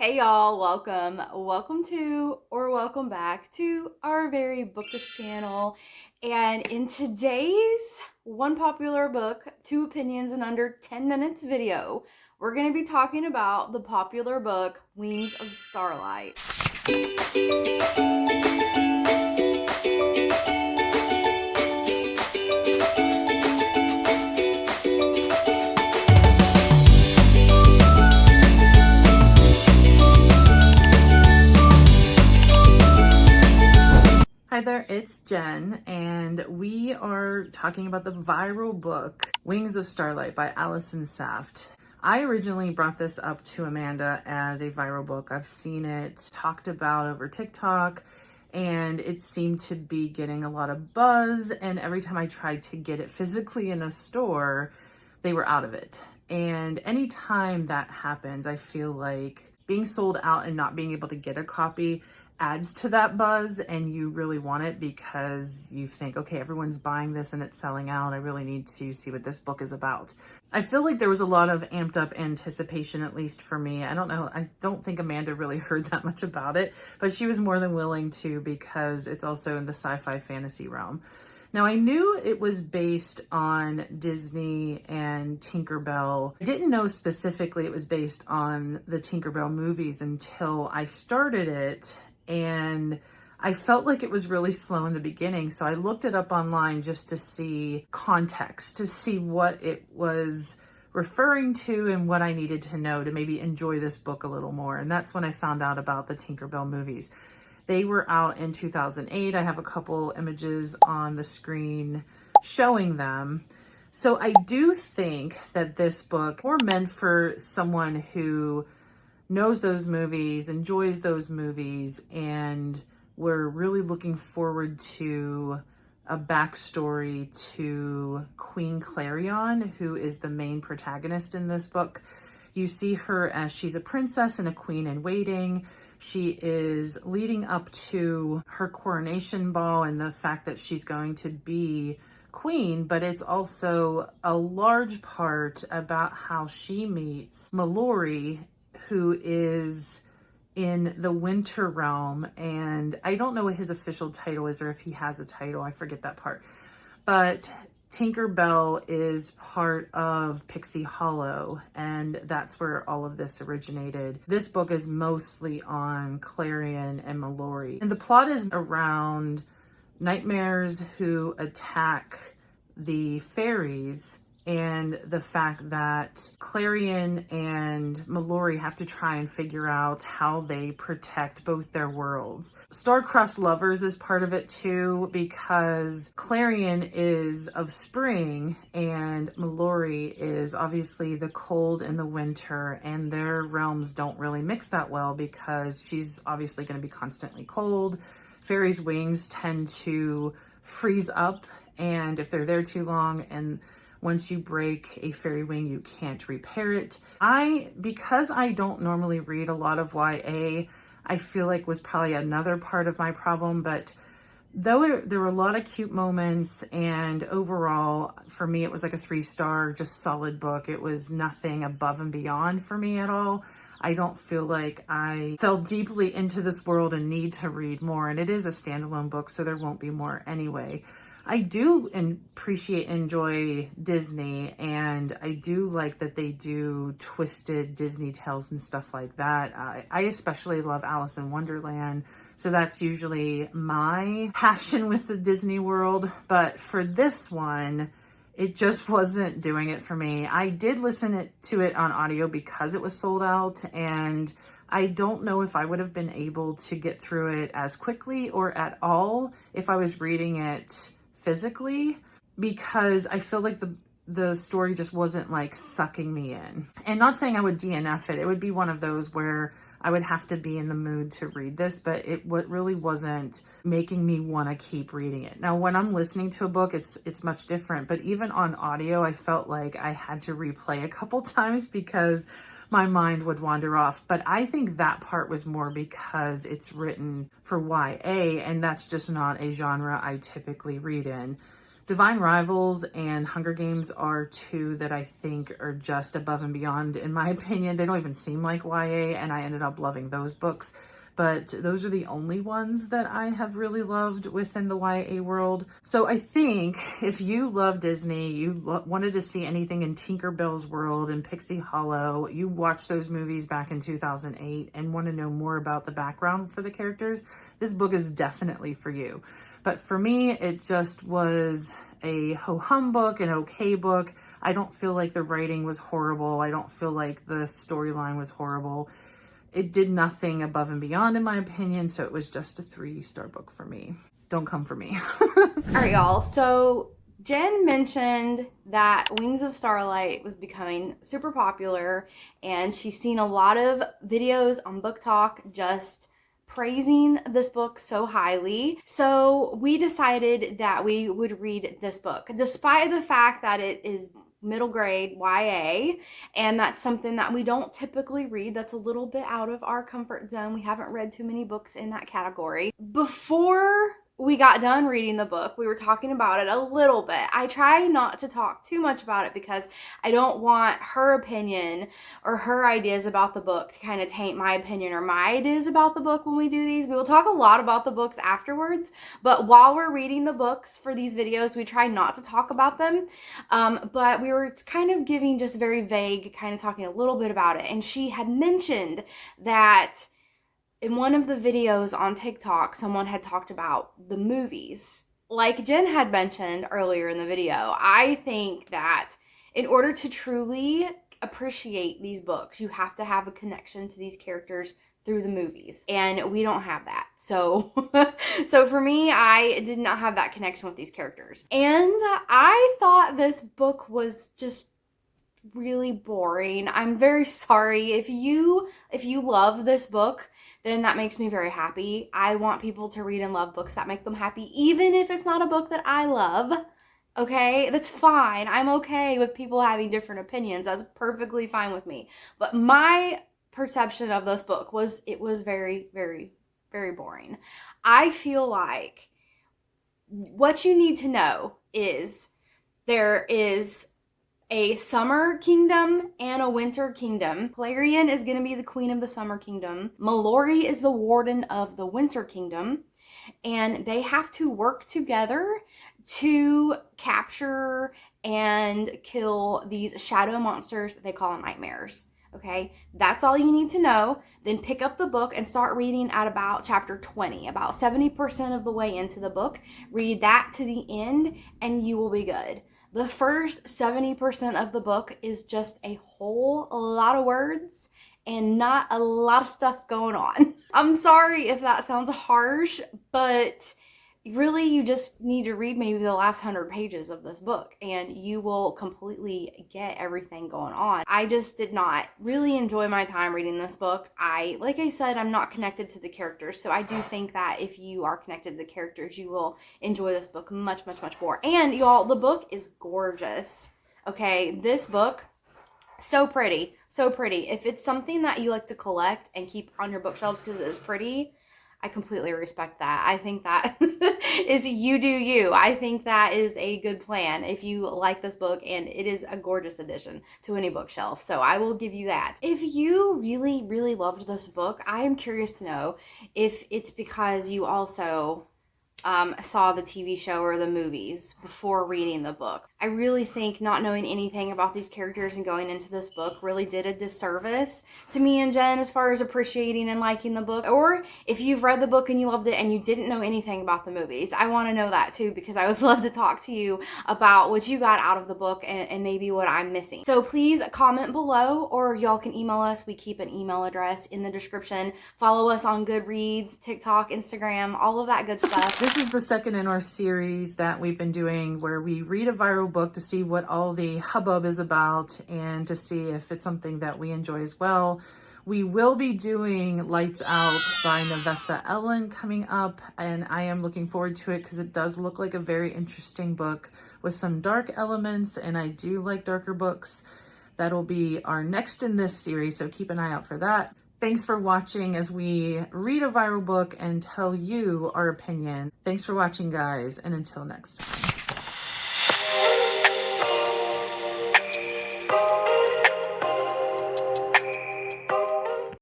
Hey y'all, welcome to or welcome back to our very bookish channel. And in today's one popular book, 2 opinions in under 10 minutes video, we're going to be talking about the popular book Wings of Starlight. Hi there, it's Jen, and we are talking about the viral book, Wings of Starlight by Allison Saft. I originally brought this up to Amanda as a viral book. I've seen it talked about over TikTok, and it seemed to be getting a lot of buzz, and every time I tried to get it physically in a store, they were out of it. And anytime that happens, I feel like being sold out and not being able to get a copy adds to that buzz, and you really want it because you think, okay, everyone's buying this and it's selling out. I really need to see what this book is about. I feel like there was a lot of amped up anticipation, at least for me. I don't know. I don't think Amanda really heard that much about it, but she was more than willing to because it's also in the sci-fi fantasy realm. Now, I knew it was based on Disney and Tinkerbell. I didn't know specifically it was based on the Tinkerbell movies until I started it, and I felt like it was really slow in the beginning. So I looked it up online just to see context, to see what it was referring to and what I needed to know to maybe enjoy this book a little more. And that's when I found out about the Tinkerbell movies. They were out in 2008. I have a couple images on the screen showing them. So I do think that this book more meant for someone who knows those movies, enjoys those movies, and we're really looking forward to a backstory to Queen Clarion, who is the main protagonist in this book. You see her as she's a princess and a queen in waiting. She is leading up to her coronation ball and the fact that she's going to be queen, but it's also a large part about how she meets Mallory, who is in the winter realm. And I don't know what his official title is or if he has a title. I forget that part. But Tinkerbell is part of Pixie Hollow, and that's where all of this originated. This book is mostly on Clarion and Mallory. And the plot is around nightmares who attack the fairies and the fact that Clarion and Mallory have to try and figure out how they protect both their worlds. Star-crossed lovers is part of it too, because Clarion is of spring and Mallory is obviously the cold and the winter, and their realms don't really mix that well because she's obviously going to be constantly cold. Fairies' wings tend to freeze up, and if they're there too long, and once you break a fairy wing, you can't repair it. Because I don't normally read a lot of YA, I feel like was probably another part of my problem. But though there were a lot of cute moments, and overall, for me, it was like a 3-star, just solid book. It was nothing above and beyond for me at all. I don't feel like I fell deeply into this world and need to read more. And it is a standalone book, so there won't be more anyway. I do appreciate and enjoy Disney, and I do like that they do twisted Disney tales and stuff like that. I especially love Alice in Wonderland, so that's usually my passion with the Disney world. But for this one, it just wasn't doing it for me. I did listen to it on audio because it was sold out, and I don't know if I would have been able to get through it as quickly or at all if I was reading it physically, because I feel like the story just wasn't like sucking me in. And not saying I would DNF it. It would be one of those where I would have to be in the mood to read this, but it really wasn't making me want to keep reading it. Now, when I'm listening to a book, it's much different, but even on audio, I felt like I had to replay a couple times because my mind would wander off. But I think that part was more because it's written for YA, and that's just not a genre I typically read in. Divine Rivals and Hunger Games are two that I think are just above and beyond, in my opinion. They don't even seem like YA, and I ended up loving those books. But those are the only ones that I have really loved within the YA world. So I think if you love Disney, you wanted to see anything in Tinkerbell's world and Pixie Hollow, you watched those movies back in 2008 and want to know more about the background for the characters, this book is definitely for you. But for me, it just was a ho-hum book, an okay book. I don't feel like the writing was horrible. I don't feel like the storyline was horrible. It did nothing above and beyond, in my opinion, so it was just a 3-star book for me. Don't come for me. All right, y'all. So Jen mentioned that Wings of Starlight was becoming super popular, and she's seen a lot of videos on BookTok just praising this book so highly. So we decided that we would read this book, despite the fact that it is middle grade YA, and that's something that we don't typically read. That's a little bit out of our comfort zone. We haven't read too many books in that category. Before we got done reading the book, we were talking about it a little bit. I try not to talk too much about it because I don't want her opinion or her ideas about the book to kind of taint my opinion or my ideas about the book when we do these. We will talk a lot about the books afterwards, but while we're reading the books for these videos, we try not to talk about them. But we were kind of giving just very vague, kind of talking a little bit about it. And she had mentioned that in one of the videos on TikTok, someone had talked about the movies. Like Jen had mentioned earlier in the video, I think that in order to truly appreciate these books, you have to have a connection to these characters through the movies. And we don't have that. So, so for me, I did not have that connection with these characters. And I thought this book was just really boring. I'm very sorry. If you love this book, then that makes me very happy. I want people to read and love books that make them happy, even if it's not a book that I love. Okay, that's fine. I'm okay with people having different opinions. That's perfectly fine with me. But my perception of this book was it was very, very, very boring. I feel like what you need to know is there is a summer kingdom and a winter kingdom. Clarion is going to be the queen of the summer kingdom. Mallory is the warden of the winter kingdom. And they have to work together to capture and kill these shadow monsters that they call nightmares. Okay, that's all you need to know. Then pick up the book and start reading at about chapter 20, about 70% of the way into the book. Read that to the end and you will be good. The first 70% of the book is just a whole lot of words and not a lot of stuff going on. I'm sorry if that sounds harsh, but really you just need to read maybe the last 100 pages of this book and you will completely get everything going on. I just did not really enjoy my time reading this book. Like I said, I'm not connected to the characters, so I do think that if you are connected to the characters, you will enjoy this book much, much, much more. And y'all, the book is gorgeous. Okay, this book, so pretty, so pretty. If it's something that you like to collect and keep on your bookshelves because it is pretty, I completely respect that. I think that is you do you. I think that is a good plan if you like this book, and it is a gorgeous addition to any bookshelf. So I will give you that. If you really, really loved this book, I am curious to know if it's because you also saw the TV show or the movies before reading the book. I really think not knowing anything about these characters and going into this book really did a disservice to me and Jen as far as appreciating and liking the book. Or if you've read the book and you loved it and you didn't know anything about the movies, I want to know that too, because I would love to talk to you about what you got out of the book and maybe what I'm missing. So please comment below, or y'all can email us. We keep an email address in the description. Follow us on Goodreads, TikTok, Instagram, all of that good stuff. This is the second in our series that we've been doing where we read a viral book to see what all the hubbub is about and to see if it's something that we enjoy as well. We will be doing Lights Out by Navessa Ellen coming up, and I am looking forward to it because it does look like a very interesting book with some dark elements, and I do like darker books. That'll be our next in this series, so keep an eye out for that. Thanks for watching as we read a viral book and tell you our opinion. Thanks for watching, guys, and until next time.